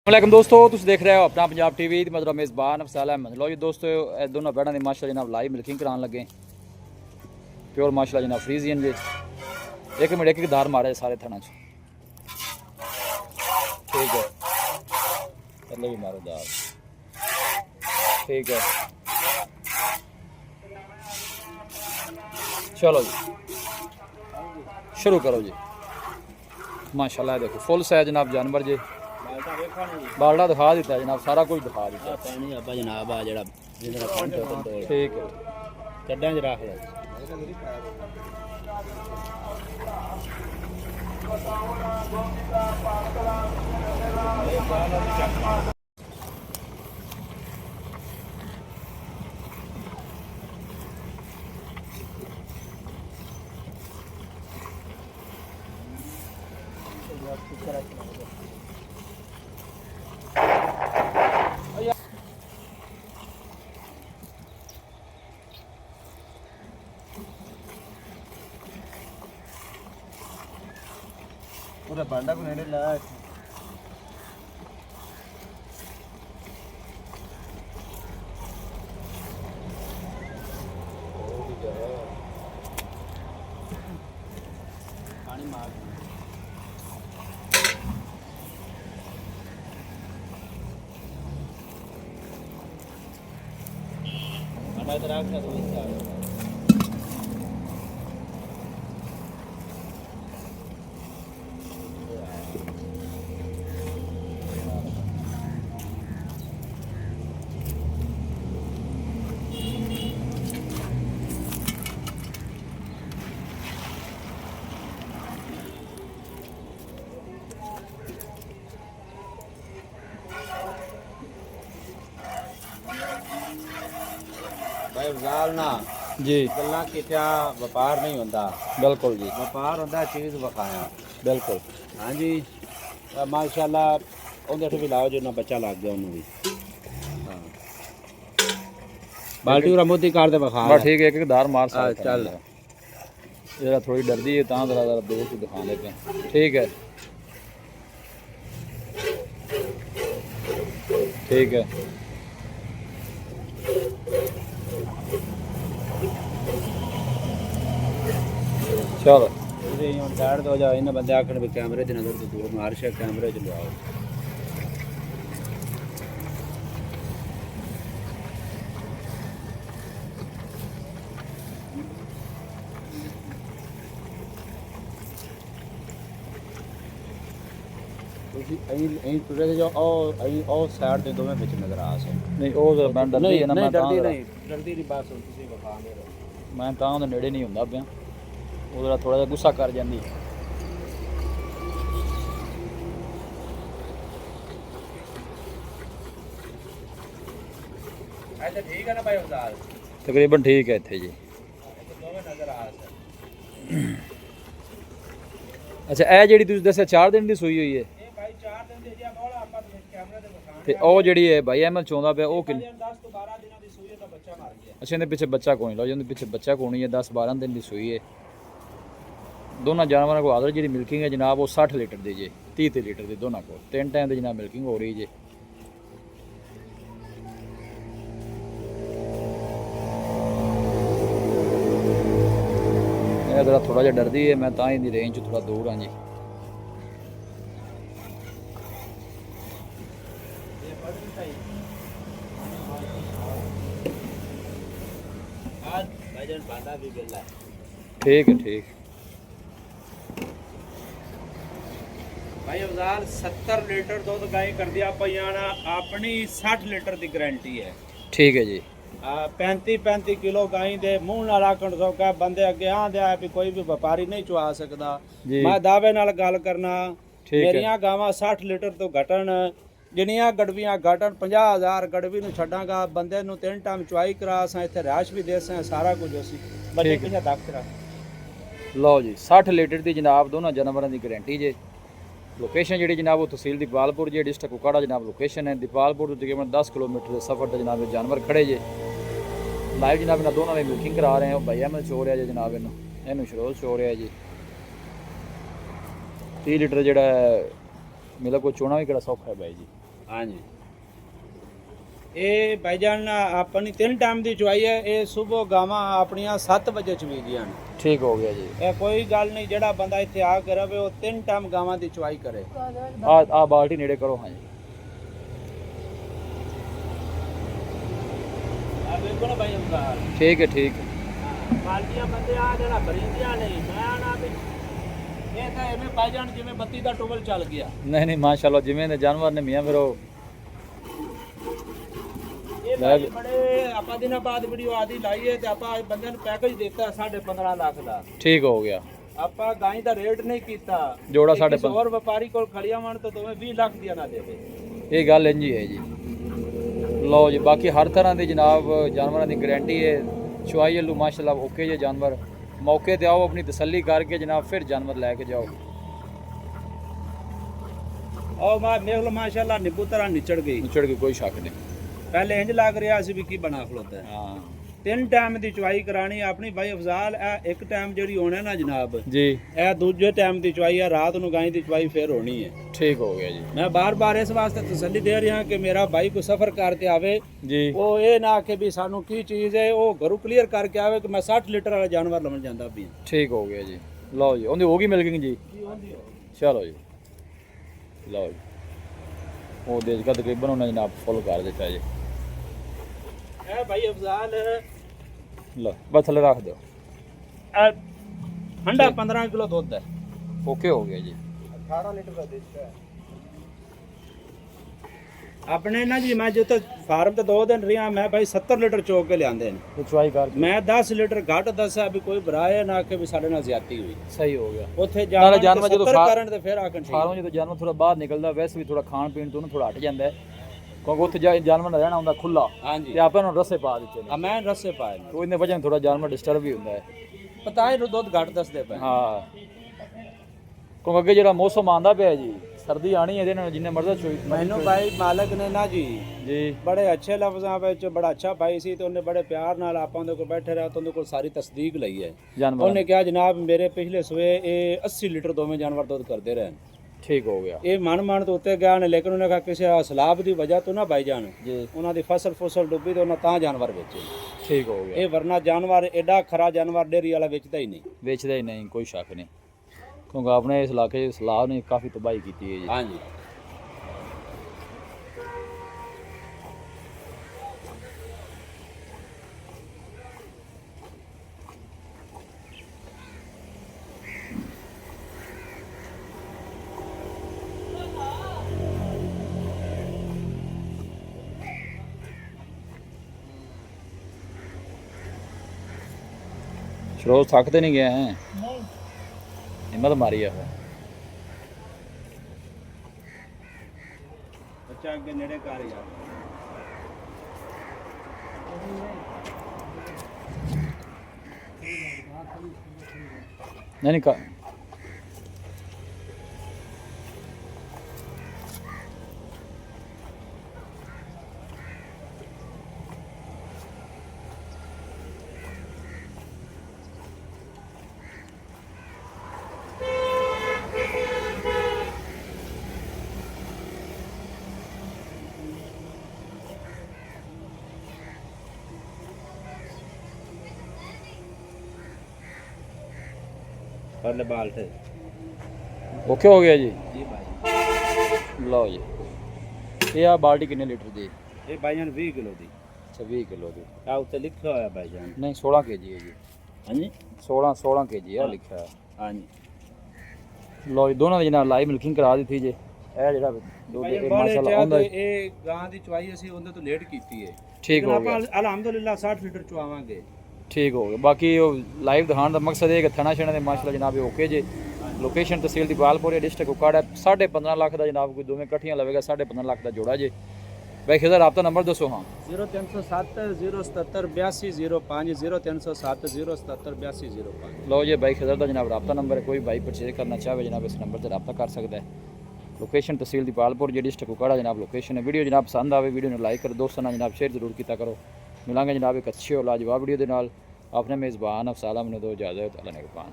वालेकुम दोस्तों, तुम देख रहे हो अपना पंजाब टीवी। मतलब मेज़बान अफसाल अहमद। लो जी दोस्तों, दोनों बैठा ने माशाल्लाह जनाब लाइव मिल्किंग कराने लगे। प्योर माशाल्लाह जनाब फ्रीजियन जी। एक मिनट एक धार मारे सारे थना च। ठीक है, पहले भी मारो दार। ठीक है, चलो जी शुरू करो जी। माशाल्लाह देखो फुल साइज जनाब जानवर जी। बालडा दिखा दिता है जनाब, सारा कुछ दिखा दिता है। जनाब आ जरा ठीक है, चड्डा च रख लो। पूरा बांडा को नेड़े ला पानी मार बंडा इधर आ के तो इसका भाई वजाल ना जी गल्ला कित्या व्यापार नहीं होता। बिल्कुल जी, व्यापार होता चीज़ वखाया। बिल्कुल। हाँ जी, माशाल्लाह उधर भी लाओ जो ना बच्चा लग गया उन्होंने भी। हाँ बाल्टी और मोती काट दे बखा बस ठीक है, एक एक धार मार हाँ, सकता चल जरा थोड़ी डरदी है ता जरा जरा देख के दिखा लेते हैं। ठीक है, ठीक है, चलो साइड तो हो जाओ। इन बंदे आखिर भी कैमरे की नजर तो दूर मार शे कैमरे च लाओ। तुरे जो ओ साइड ते दोवें विच नजर आ सके। नहीं वो जरा मैं डरदी है ना, मैं डरदी नहीं बात सुन तुसी वखा दे मैं ਤਾਂ ਉਹਦੇ ਨੇੜੇ ਨਹੀਂ ਹੁੰਦਾ ਪਿਆ। ਉਹ ਜਰਾ ਥੋੜਾ ਜਿਹਾ ਗੁੱਸਾ ਕਰ ਜਾਂਦੀ। ऐसे ठीक है ना भाई उदार ਤਕਰੀਬਨ ਠੀਕ ਹੈ ਇੱਥੇ ਜੀ। दोवें नजर आ सके। ਅੱਛਾ ਇਹ ਜਿਹੜੀ ਤੁਸੀਂ ਦੱਸਿਆ 4 ਦਿਨ ਦੀ ਸੂਈ ਹੋਈ ਹੈ ਇਹ ਭਾਈ 4 ਦਿਨ ਦੇ ਜਿਆ ਮੌਲਾ ਆਪਾਂ ਕੈਮਰੇ ਤੇ ਵਿਖਾਣ ਤੇ ਉਹ ਜਿਹੜੀ ਹੈ ਭਾਈ ਐਮਐਲ ਚੋਂਦਾ ਪਿਆ ਉਹ ਕਿੰਨੀ? 10 ਤੋਂ 12 ਦਿਨਾਂ ਦੀ ਸੂਈ ਦਾ ਬੱਚਾ ਮਰ ਗਿਆ। ਅੱਛਾ ਇਹਦੇ ਪਿੱਛੇ ਬੱਚਾ ਕੋਈ ਨਹੀਂ, ਲਓ ਜੀ ਉਹਦੇ ਪਿੱਛੇ ਬੱਚਾ ਕੋਈ ਹੈ। 10-12 ਦਿਨ ਦੀ ਸੂਈ ਹੈ। ਦੋਨਾਂ ਜਾਨਵਰਾਂ ਕੋਲ ਆਦਰ ਜਿਹੜੀ ਮਿਲਕਿੰਗ ਹੈ ਜਨਾਬ ਉਹ 60 ਲੀਟਰ ਦੀ ਜੇ, 30 ਲੀਟਰ ਦੀ ਦੋਨਾਂ ਕੋਲ। 3 ਟਾਈਮ ਦੀ ਜਨਾਬ ਮਿਲਕਿੰਗ ਹੋ ਰਹੀ ਜੇ। ਇਹ ਜਰਾ ਥੋੜਾ ਜਿਹਾ ਡਰਦੀ ਹੈ, ਮੈਂ ਤਾਂ ਇਹਦੀ ਰੇਂਜ ਤੋਂ ਥੋੜਾ ਦੂਰ ਹਾਂ ਜੀ। आज भाईजान बांधा भी गिल्ला है। ठीक है, ठीक। भाई अवजार 70 लीटर दूध गाय कर दिया पयाना अपनी 60 लीटर की गारंटी है। ठीक है जी। 35 किलो गाय दे मुंह ना राखण सौका बंदे अगे आंदे भी कोई भी व्यापारी नहीं चुआ सकदा। मैं दावे नाल गल करना मेरियां गावां 60 लीटर तो घटन जिनियां गड़वियां घटन 50,000 गड़वी नूं छड्डांगा बंदे नूं 3 टाइम चुआई करा असां इत्थे रैश भी दे सां सारा कुछ असीं बच्चे पिछे तक करा। लो जी 60 लीटर की जनाब दोनों जानवरों की गारंटी जे। लोकेशन जी जनाब वो तहसील दीपालपुर जी, डिस्ट्रिक्ट कुकाड़ा जनाब लोकेशन है। दीपालपुर तो तकरीबन 10 किलोमीटर के सफ़र से जनाब जानवर खड़े जे। लाइव जनाब इन्होंने दोनों में मिल्किंग करा रहे हैं। भाई अहमद चो रहा जी जनाब इनू शरोज चो रहा जी। 30 लीटर जोड़ा मतलब कोई चोना भी किड़ा सौखा है भाई जी। ਹਾਂਜੀ ਇਹ ਭਾਈਜਾਨ ਆਪਣੀ 3 ਟਾਈਮ ਦੀ ਚੁਆਈ ਹੈ। ਇਹ ਸਵੇਰ ਗਾਵਾਂ ਆਪਣੀਆਂ 7 ਵਜੇ ਚਵੀਦੀਆਂ ਨੇ। ਠੀਕ ਹੋ ਗਿਆ ਜੀ। ਇਹ ਕੋਈ ਗੱਲ ਨਹੀਂ, ਜਿਹੜਾ ਬੰਦਾ ਇੱਥੇ ਆ ਕੇ ਰਵੇ ਉਹ 3 ਟਾਈਮ ਗਾਵਾਂ ਦੀ ਚੁਆਈ ਕਰੇ। ਆ ਬਾਲਟੀ ਨੇੜੇ ਕਰੋ। ਹਾਂਜੀ ਆ ਵੇਖੋ ਨਾ ਭਾਈ ਅੰਦਰ ਠੀਕ ਹੈ ਠੀਕ ਹੈ। ਬਾਲਟੀਆਂ ਬੰਦੇ ਆ ਜਿਹੜਾ ਭਰੀਂਦੀਆਂ ਨਹੀਂ, ਮੈਂ ਨਾ ਵੀ ਇਹ ਤਾਂ ਐਵੇਂ ਭਾਈਜਾਨ ਜਿਵੇਂ ਬੱਤੀ ਦਾ ਟੂਬਲ ਚੱਲ ਗਿਆ। ਨਹੀਂ ਨਹੀਂ ਮਾਸ਼ਾਅੱਲਾ, ਜਿਵੇਂ ਦੇ ਜਾਨਵਰ ਨੇ ਮੀਆਂ ਫਿਰ ਉਹ ਇਹ ਭਾਈ ਬੜੇ ਆਪਾਂ ਦਿਨਾਂ ਬਾਅਦ ਵੀਡੀਓ ਆਦੀ ਲਾਈ ਹੈ ਤੇ ਆਪਾਂ ਬੰਦੇ ਨੂੰ ਪੈਕੇਜ ਦਿੱਤਾ 15.5 ਲੱਖ ਦਾ। ਠੀਕ ਹੋ ਗਿਆ। ਆਪਾਂ ਗਾਈ ਦਾ ਰੇਟ ਨਹੀਂ ਕੀਤਾ। ਜੋੜਾ ਕਿਸੇ 15.5 ਹੋਰ ਵਪਾਰੀ ਕੋਲ ਖੜੀਆਂ ਵਣ ਤਾਂ ਦੋਵੇਂ 20 ਲੱਖ ਦੀਆਂ ਨਾ ਦੇਵੇ। ਇਹ ਗੱਲ ਇੰਝ ਹੀ ਹੈ ਜੀ। ਲਓ ਜੀ, ਬਾਕੀ ਹਰ ਤਰ੍ਹਾਂ ਦੀ ਜਨਾਬ ਜਾਨਵਰਾਂ ਦੀ ਗਾਰੰਟੀ ਹੈ। ਚੁਆਈ ਵੱਲੋਂ ਮਾਸ਼ਾਅੱਲਾ ਓਕੇ ਜੇ ਜਾਨਵਰ। ਮੌਕੇ ਤੇ ਆਓ, ਆਪਣੀ ਤਸੱਲੀ ਕਰਕੇ ਜਨਾਬ ਫਿਰ ਜਾਨਵਰ ਲੈ ਕੇ ਜਾਓ। ਉਹ ਮੇਖ ਮਾਸ਼ਾਅੱਲਾ ਨਿੱਬੂ ਤਰ੍ਹਾਂ ਨਿਚੜ ਗਈ। ਨਿਚੜ ਕੇ ਕੋਈ ਸ਼ੱਕ ਨਹੀਂ। ਪਹਿਲੇ ਇੰਜ ਲੱਗ ਰਿਹਾ ਸੀ ਵੀ ਕੀ ਬਣਾ ਖਲੋਤਾ ਹੈ। ਹਾਂ 3 ਟਾਈਮ ਦੀ ਚੁਆਈ ਕਰਾਣੀ ਆਪਣੀ ਭਾਈ ਅਫਜ਼ਾਲ। ਇਹ ਇੱਕ ਟਾਈਮ ਜਿਹੜੀ ਹੋਣਾ ਨਾ ਜਨਾਬ, ਜੀ ਇਹ ਦੂਜੇ ਟਾਈਮ ਦੀ ਚੁਆਈ ਹੈ। ਰਾਤ ਨੂੰ ਗਾਈ ਦੀ ਚੁਆਈ ਫੇਰ ਹੋਣੀ ਹੈ। ਠੀਕ ਹੋ ਗਿਆ ਜੀ। ਮੈਂ ਬਾਰ-ਬਾਰ ਇਸ ਵਾਸਤੇ ਤਸੱਲੀ ਦੇ ਰਿਹਾ ਕਿ ਮੇਰਾ ਭਾਈ ਕੋਈ ਸਫ਼ਰ ਕਰਕੇ ਆਵੇ, ਜੀ ਉਹ ਇਹ ਨਾ ਕਿ ਵੀ ਸਾਨੂੰ ਕੀ ਚੀਜ਼ ਹੈ, ਉਹ ਘਰੋਂ ਕਲੀਅਰ ਕਰਕੇ ਆਵੇ ਕਿ ਮੈਂ 60 ਲੀਟਰ ਵਾਲਾ ਜਾਨਵਰ ਲਵਣ ਜਾਂਦਾ ਵੀ। ਠੀਕ ਹੋ ਗਿਆ ਜੀ। ਲਓ ਜੀ, ਉਹਦੀ ਹੋ ਗਈ ਮਿਲਕਿੰਗ ਜੀ। ਚਲੋ ਜੀ, ਲਓ ਜੀ, ਉਹ ਦੇਜ ਕਾ ਤਕਰੀਬਨ ਉਹਨਾਂ ਜਨਾਬ ਫੁੱਲ ਕਰ ਦਿੱਤਾ ਜੀ। ਇਹ ਭਾਈ ਅਫਜ਼ਾਲ ਲਓ ਬਸ ਥੱਲੇ ਰੱਖ ਦਿਓ। ਠੰਡਾ 15 ਕਿਲੋ ਦੁੱਧ ਹੈ। ਓਕੇ ਹੋ ਗਿਆ ਜੀ। 18 ਲੀਟਰ ਦਾ ਦਿੱਤਾ ਹੈ ਆਪਣੇ ਨਾ ਜੀ। ਮੈਂ ਜਿੱਥੇ ਫਾਰਮ ਤੇ 2 ਦਿਨ ਰਿਹਾ, ਮੈਂ ਭਾਈ 70 ਲੀਟਰ ਚੋਕ ਕੇ ਲਿਆਂਦੇ ਨੇ। ਤੇ ਚੁਆਈ ਕਰ ਮੈਂ 10 ਲੀਟਰ ਘੱਟ ਦੱਸਿਆ ਵੀ ਕੋਈ ਬਰਾਏ ਨਾ ਕਿ ਵੀ ਸਾਡੇ ਨਾਲ ਜ਼ਿਆਦਤੀ ਹੋਈ। ਸਹੀ ਹੋ ਗਿਆ। ਉੱਥੇ ਨਾਲੇ ਜਾਨਵਰ ਜਾਨਵਰ ਜਦੋਂ ਕਰਨ ਤੇ ਫਿਰ ਆਖਣ ਠੀਕ। ਫਾਰਮ ਜਦੋਂ ਜਾਨਵਰ ਥੋੜਾ ਬਾਹਰ ਨਿਕਲਦਾ, ਵੈਸੇ ਵੀ ਥੋੜਾ ਖਾਣ ਪੀਣ ਤੋਂ ਨਾ ਥੋੜਾ ਹਟ ਜਾਂਦਾ ਹੈ, ਕਿਉਂਕਿ ਉੱਥੇ ਜਾਨਵਰ ਨਾ ਰਹਿਣਾ ਹੁੰਦਾ ਖੁੱਲਾ। ਹਾਂਜੀ ਤੇ ਆਪਾਂ ਨੂੰ ਰਸੇ ਪਾ ਦਿੱਤੇ ਨੇ। ਮੈਂ ਰਸੇ ਪਾਏ ਨੇ। ਉਹ ਇਹਨੇ ਵਜ੍ਹਾ ਥੋੜਾ ਜਾਨਵਰ ਡਿਸਟਰਬ ਵੀ ਹੁੰਦਾ ਹੈ। ਪਤਾ ਹੀ ਦੁੱਧ ਘੱਟ ਦੱਸਦੇ ਪਏ। ਹਾਂ ਕਿਉਂਕਿ ਅੱਗੇ ਜਿਹੜਾ ਮੌਸਮ ਆਂਦਾ ਪਿਆ ਜੀ, ਸਰਦੀ ਆਣੀ ਹੈ, ਇਹਦੇ ਨਾਲ ਜਿੰਨੇ ਮਰਜ਼ੀ ਚੋਈ। ਮੈਨੂੰ ਭਾਈ ਮਾਲਕ ਨੇ ਨਾ ਜੀ ਜੀ ਬੜੇ ਅੱਛੇ ਲਫ਼ਜ਼ਾਂ ਵਿੱਚ ਬੜਾ ਅੱਛਾ ਭਾਈ ਸੀ ਤੇ ਉਹਨੇ ਬੜੇ ਪਿਆਰ ਨਾਲ ਆਪਾਂ ਦੇ ਕੋਲ ਬੈਠੇ ਰਿਹਾ ਤੇ ਉਹਦੇ ਕੋਲ ਸਾਰੀ ਤਸਦੀਕ ਲਈ ਹੈ। ਜਾਨਵਰ ਉਹਨੇ ਕਿਹਾ ਜਨਾਬ ਮੇਰੇ ਪਿਛਲੇ ਸਵੇ ਇਹ 80 ਲੀਟਰ ਦੋਵੇਂ ਜਾਨਵਰ ਦੁੱਧ ਕਰਦੇ ਰਹੇ। ਠੀਕ ਹੋ ਗਿਆ। ਇਹ ਮਨ ਤੋਂ ਉੱਤੇ ਗਿਆ ਨੇ, ਲੇਕਿਨ ਉਹਨੇ ਕਿਹਾ ਕਿਸੇ ਸਲਾਬ ਦੀ ਵਜ੍ਹਾ ਤੋਂ ਨਾ ਭਾਈ ਜਾਨ ਜੀ ਉਹਨਾਂ ਦੀ ਫਸਲ ਡੁੱਬੀ ਤੇ ਉਹਨਾਂ ਤਾਂ ਜਾਨਵਰ ਵੇਚੇ। ਠੀਕ ਹੋ ਗਿਆ। ਇਹ ਵਰਨਾ ਜਾਨਵਰ ਐਡਾ ਖਰਾ ਜਾਨਵਰ ਡੇਰੀ ਵਾਲਾ ਵੇਚਦਾ ਹੀ ਨਹੀਂ। ਵੇਚਦਾ ਹੀ ਨਹੀਂ, ਕੋਈ ਸ਼ੱਕ ਨਹੀਂ, ਕਿਉਂਕਿ ਆਪਣੇ ਇਸ ਇਲਾਕੇ 'ਚ ਸਲਾਬ ਨੇ ਕਾਫੀ ਤਬਾਹੀ ਕੀਤੀ ਹੈ ਜੀ। ਹਾਂਜੀ ਸ਼ਰੋਜ਼ ਥੱਕ ਤੇ ਨਹੀਂ ਗਿਆ ਹੈ? ਨਹੀਂ, ਹਿੰਮਤ ਮਾਰੀ ਆ। ਬੱਚਾ ਅੱਗੇ ਨੇੜੇ ਕਰ ਯਾਰ। ਨਹੀਂ ਨਹੀਂ परले बाल थे। ओके हो गया जी। जी भाई लो जी, ये आ बाल्टी कितने लीटर दी? ये भाईजान 20 किलो दी। अच्छा 20 किलो दी। आ उत्ते लिखा होया भाईजान। नहीं 16 केजी है जी। हां जी 16 केजी है लिखा है। हां जी लो जी, दोनों दी जनाब लाइव मिल्किंग करा दी थी जे। ਇਹ ਜਿਹੜਾ ਦੁੱਧ ਇਹ ਮਾਸ਼ਾਅੱਲਾ ਆਉਂਦਾ ਇਹ ਗਾਂ ਦੀ ਚੁਆਈ ਅਸੀਂ ਉਹਦੇ ਤੋਂ ਲੇਟ ਕੀਤੀ ਹੈ। ਠੀਕ ਹੋ ਗਿਆ। ਆਪਾਂ ਅਲਹਮਦੁਲਿਲਾ 60 ਲੀਟਰ ਚੁਆਵਾਂਗੇ। ਠੀਕ ਹੋ ਗਿਆ। ਬਾਕੀ ਉਹ ਲਾਈਵ ਦਿਖਾਉਣ ਦਾ ਮਕਸਦ ਇਹ ਕਿ ਥਣਾ ਛਣਾ ਦੇ ਮਾਸ਼ਾਅੱਲਾ ਜਨਾਬ ਓਕੇ ਜੇ। ਲੋਕੇਸ਼ਨ ਤਹਿਸੀਲ ਦੀ ਬਾਲਪੁਰ ਡਿਸਟ੍ਰਿਕਟ ਕੁਕਾੜਾ। 15.5 ਲੱਖ ਦਾ ਜਨਾਬ ਕੋਈ ਦੋਵੇਂ ਇਕੱਠੀਆਂ ਲਵੇਗਾ। 15.5 ਲੱਖ ਦਾ ਜੋੜਾ ਜੇ। ਬਾਈ ਖਿਜ਼ਰ ਆਪਦਾ ਨੰਬਰ ਦੱਸੋ। ਹਾਂ 0307 077 8205 0307 077 8205। ਲਓ ਜੀ, ਬਾਈ ਖਿਜ਼ਰ ਦਾ ਜਨਾਬ ਰਾਬਤਾ ਨੰਬਰ ਹੈ। ਕੋਈ ਬਾਈ ਪਰਚੇਜ਼ ਕਰਨਾ ਚਾਹਵੇ ਜਨਾਬ ਇਸ ਨੰਬਰ ਤੇ ਰਾਬਤਾ ਕਰ ਸਕਦਾ ਹੈ। ਲੋਕੇਸ਼ਨ ਤਹਿਸੀਲ ਦੀ ਬਾਲਪੁਰ ਜਿਹੜੀ ਡਿਸਟ੍ਰਿਕਟ ਕੁਕਾੜਾ ਜਨਾਬ ਲੋਕੇਸ਼ਨ ਹੈ। ਵੀਡੀਓ ਜਨਾਬ ਪਸੰਦ ਆਵੇ ਵੀਡੀਓ ਨੂੰ ਲਾਈਕ ਕਰੋ, ਦੋਸਤਾਂ ਨਾਲ ਜਨਾਬ ਸ਼ੇਅਰ ਜ਼ਰੂਰ ਕੀਤਾ ਕਰੋ। ਮਿਲਾਂਗੇ ਜਨਾਬ ਇੱਕ ਅੱਛੀ ਔਰ ਲਾਜਵਾਬ ਵੀਡੀਓ ਦੇ ਨਾਲ। ਆਪਣੇ ਮੇਜ਼ਬਾਨ ਅਫਸਾਲਾ ਮੈਨੂੰ ਦੋ ਇਜਾਜ਼ਤ। ਅੱਲਾ ਨਿਗਹਬਾਨ।